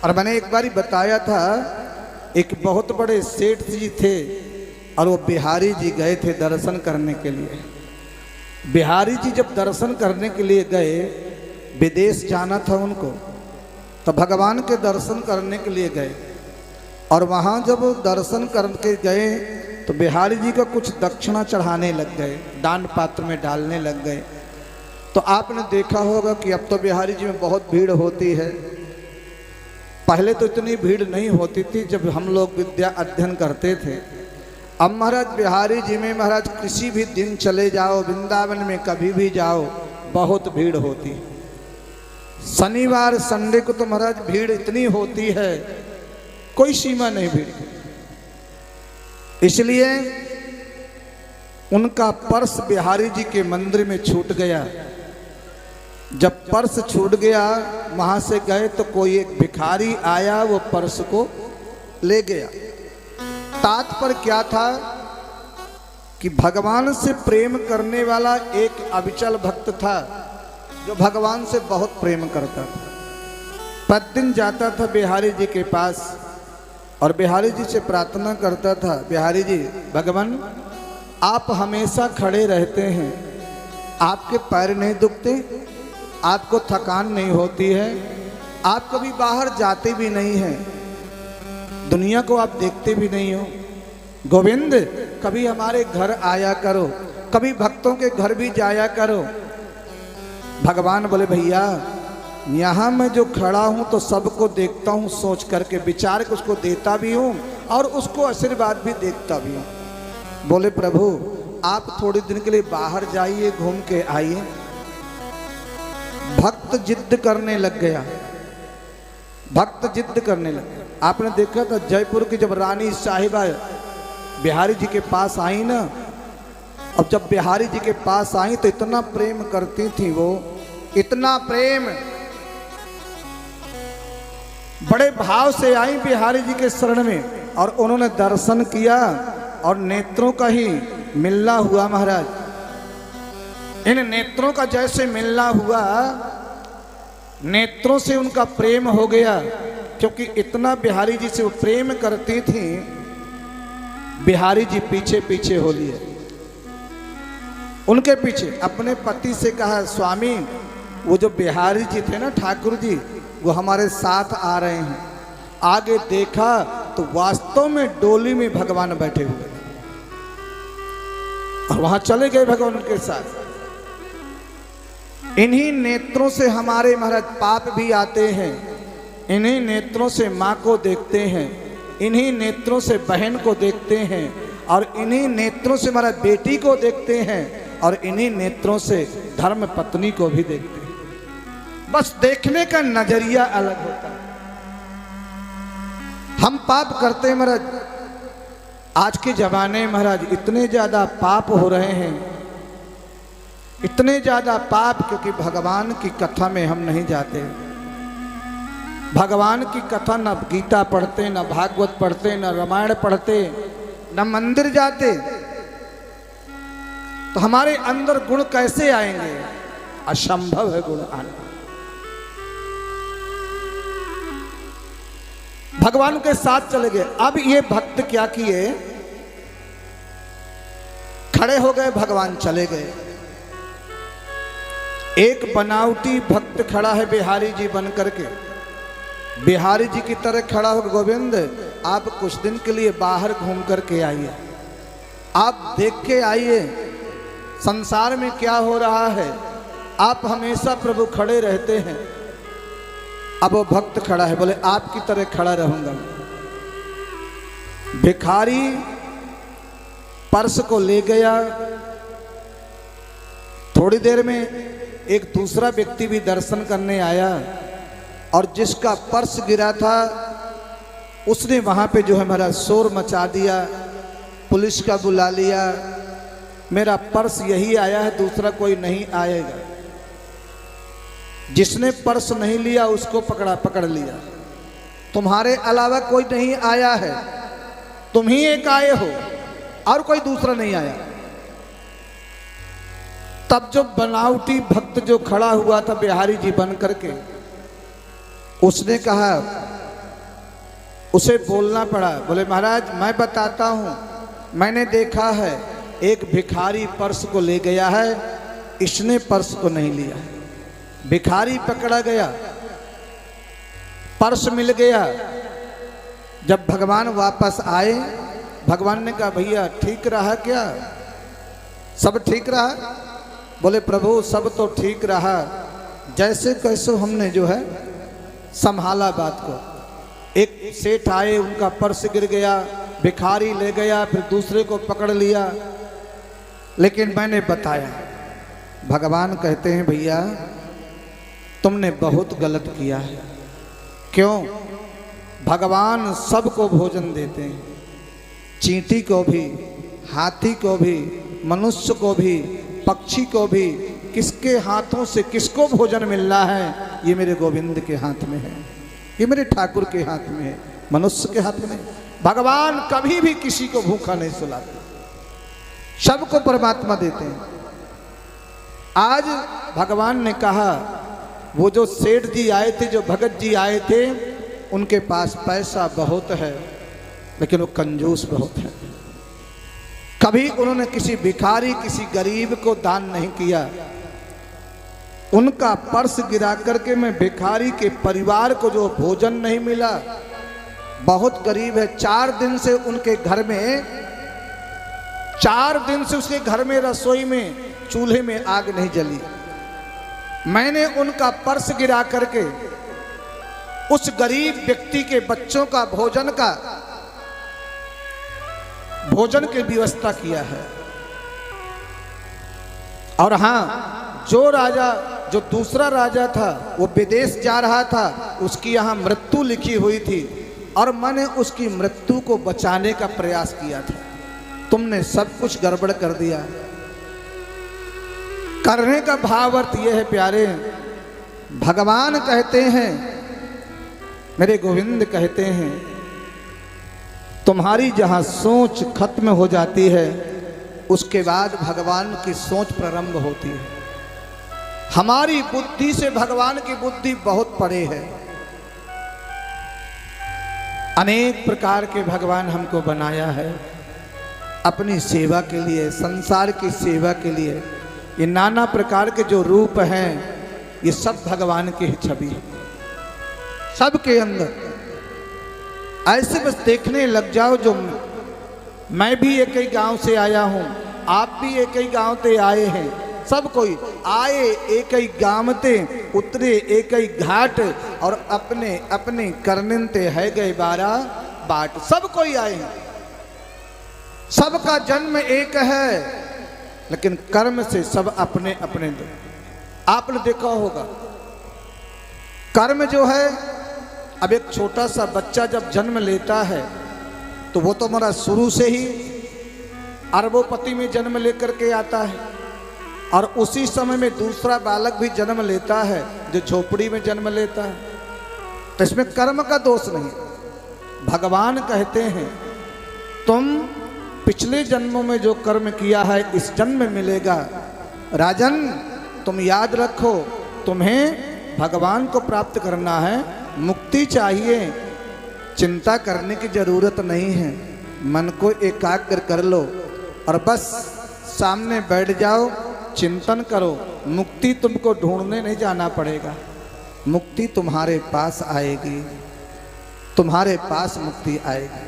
और मैंने एक बार बताया था, एक बहुत बड़े सेठ जी थे और वो बिहारी जी गए थे दर्शन करने के लिए। बिहारी जी जब दर्शन करने के लिए गए, विदेश जाना था उनको, तो भगवान के दर्शन करने के लिए गए। और वहाँ जब दर्शन करके गए तो बिहारी जी का कुछ दक्षिणा चढ़ाने लग गए, दान पात्र में डालने लग गए। तो आपने देखा होगा कि अब तो बिहारी जी में बहुत भीड़ होती है। पहले तो इतनी भीड़ नहीं होती थी जब हम लोग विद्या अध्ययन करते थे। अब महाराज बिहारी जी में महाराज किसी भी दिन चले जाओ, वृंदावन में कभी भी जाओ, बहुत भीड़ होती है। शनिवार संडे को तो महाराज भीड़ इतनी होती है, कोई सीमा नहीं भीड़ की। इसलिए उनका पर्स बिहारी जी के मंदिर में छूट गया। जब पर्स छूट गया, वहां से गए तो कोई एक भिखारी आया, वो पर्स को ले गया। तात्पर्य क्या था कि भगवान से प्रेम करने वाला एक अविचल भक्त था जो भगवान से बहुत प्रेम करता था। प्रतिदिन जाता था बिहारी जी के पास और बिहारी जी से प्रार्थना करता था, बिहारी जी भगवान आप हमेशा खड़े रहते हैं, आपके पैर नहीं दुखते, आपको थकान नहीं होती है, आप कभी बाहर जाते भी नहीं हैं, दुनिया को आप देखते भी नहीं हो। गोविंद कभी हमारे घर आया करो, कभी भक्तों के घर भी जाया करो। भगवान बोले भैया यहाँ मैं जो खड़ा हूँ तो सबको देखता हूँ, सोच करके विचार के उसको देता भी हूँ और उसको आशीर्वाद भी देखता भी हूँ। बोले प्रभु आप थोड़ी दिन के लिए बाहर जाइए, घूम के आइए। भक्त जिद्द करने लग गया, भक्त जिद्द करने लग गया। आपने देखा था जयपुर की जब रानी साहिबा बिहारी जी के पास आई ना, अब जब बिहारी जी के पास आई तो इतना प्रेम करती थी वो, इतना प्रेम, बड़े भाव से आई बिहारी जी के शरण में और उन्होंने दर्शन किया और नेत्रों का ही मिलना हुआ। महाराज इन नेत्रों का जैसे मिलना हुआ, नेत्रों से उनका प्रेम हो गया, क्योंकि इतना बिहारी जी से वो प्रेम करती थी। बिहारी जी पीछे पीछे हो लिए, उनके पीछे अपने पति से कहा स्वामी वो जो बिहारी जी थे ना, ठाकुर जी, वो हमारे साथ आ रहे हैं। आगे देखा तो वास्तव में डोली में भगवान बैठे हुए और वहां चले गए भगवान के साथ। इन्हीं नेत्रों से हमारे महाराज पाप भी आते हैं, इन्हीं नेत्रों से माँ को देखते हैं, इन्हीं नेत्रों से बहन को देखते हैं और इन्हीं नेत्रों से महाराज बेटी को देखते हैं और इन्हीं नेत्रों से धर्म पत्नी को भी देखते हैं। बस देखने का नजरिया अलग होता है। हम पाप करते हैं महाराज, आज के जमाने में महाराज इतने ज्यादा पाप हो रहे हैं, इतने ज्यादा पाप, क्योंकि भगवान की कथा में हम नहीं जाते। भगवान की कथा न गीता पढ़ते, न भागवत पढ़ते, न रामायण पढ़ते, न मंदिर जाते, तो हमारे अंदर गुण कैसे आएंगे? असंभव है गुण आना। भगवान के साथ चले गए। अब ये भक्त क्या किए, खड़े हो गए, भगवान चले गए। एक बनावटी भक्त खड़ा है बिहारी जी बन करके, बिहारी जी की तरह खड़ा हो, गोविंद आप कुछ दिन के लिए बाहर घूम करके आइए, आप देख के आइए संसार में क्या हो रहा है, आप हमेशा प्रभु खड़े रहते हैं। अब वो भक्त खड़ा है, बोले आपकी तरह खड़ा रहूंगा। भिखारी पर्स को ले गया। थोड़ी देर में एक दूसरा व्यक्ति भी दर्शन करने आया और जिसका पर्स गिरा था उसने वहां पे जो है मेरा शोर मचा दिया, पुलिस का बुला लिया, मेरा पर्स यही आया है, दूसरा कोई नहीं आएगा। जिसने पर्स नहीं लिया उसको पकड़ लिया, तुम्हारे अलावा कोई नहीं आया है, तुम ही एक आए हो और कोई दूसरा नहीं आया। तब जो बनावटी भक्त जो खड़ा हुआ था बिहारी जी बन करके, उसने कहा उसे बोलना पड़ा, बोले महाराज मैं बताता हूँ, मैंने देखा है एक भिखारी पर्स को ले गया है, इसने पर्स को नहीं लिया। भिखारी पकड़ा गया, पर्स मिल गया। जब भगवान वापस आए, भगवान ने कहा भैया ठीक रहा क्या, सब ठीक रहा? बोले प्रभु सब तो ठीक रहा, जैसे कैसे हमने जो है संभाला बात को। एक सेठ आए, उनका पर्स गिर गया, भिखारी ले गया, फिर दूसरे को पकड़ लिया, लेकिन मैंने बताया। भगवान कहते हैं भैया तुमने बहुत गलत किया है। क्यों? भगवान सबको भोजन देते हैं, चींटी को भी, हाथी को भी, मनुष्य को भी, पक्षी को भी। किसके हाथों से किसको भोजन मिल रहा है? ये मेरे गोविंद के हाथ में है, ये मेरे ठाकुर के हाथ में है, मनुष्य के हाथ में। भगवान कभी भी किसी को भूखा नहीं सुलाते, सबको परमात्मा देते हैं। आज भगवान ने कहा वो जो सेठ जी आए थे, जो भगत जी आए थे, उनके पास पैसा बहुत है लेकिन वो कंजूस बहुत है। कभी उन्होंने किसी भिखारी, किसी गरीब को दान नहीं किया। उनका पर्स गिरा करके मैं भिखारी के परिवार को जो भोजन नहीं मिला, बहुत गरीब है, 4 दिन से उनके घर में, 4 दिन से उसके घर में रसोई में चूल्हे में आग नहीं जली। मैंने उनका पर्स गिरा करके उस गरीब व्यक्ति के बच्चों का भोजन की व्यवस्था किया है। और हाँ, जो राजा, जो दूसरा राजा था वो विदेश जा रहा था, उसकी यहाँ मृत्यु लिखी हुई थी और मैंने उसकी मृत्यु को बचाने का प्रयास किया था। तुमने सब कुछ गड़बड़ कर दिया। करने का भाव अर्थ यह है प्यारे, भगवान कहते हैं, मेरे गोविंद कहते हैं, तुम्हारी जहां सोच खत्म हो जाती है उसके बाद भगवान की सोच प्रारंभ होती है। हमारी बुद्धि से भगवान की बुद्धि बहुत परे है। अनेक प्रकार के भगवान हमको बनाया है अपनी सेवा के लिए, संसार की सेवा के लिए। ये नाना प्रकार के जो रूप हैं, ये सब भगवान की ही छवि है, सबके अंदर। ऐसे बस देखने लग जाओ। जो मैं भी एक ही गांव से आया हूं, आप भी एक ही गांव से आए हैं, सब कोई आए एक ही गांव ते, उतरे एक ही घाट, और अपने अपने करनिते है गए 12 बाट। सब कोई आए हैं, सबका जन्म एक है, लेकिन कर्म से सब अपने अपने दो। आपने देखा होगा कर्म जो है, अब एक छोटा सा बच्चा जब जन्म लेता है तो वो तो हमारा शुरू से ही अरबोपति में जन्म लेकर के आता है, और उसी समय में दूसरा बालक भी जन्म लेता है जो झोपड़ी में जन्म लेता है। तो इसमें कर्म का दोष नहीं। भगवान कहते हैं तुम पिछले जन्मों में जो कर्म किया है इस जन्म में मिलेगा। राजन तुम याद रखो, तुम्हें भगवान को प्राप्त करना है, मुक्ति चाहिए, चिंता करने की जरूरत नहीं है। मन को एकाग्र कर लो और बस सामने बैठ जाओ, चिंतन करो। मुक्ति तुमको ढूंढने नहीं जाना पड़ेगा, मुक्ति तुम्हारे पास आएगी, तुम्हारे पास मुक्ति आएगी।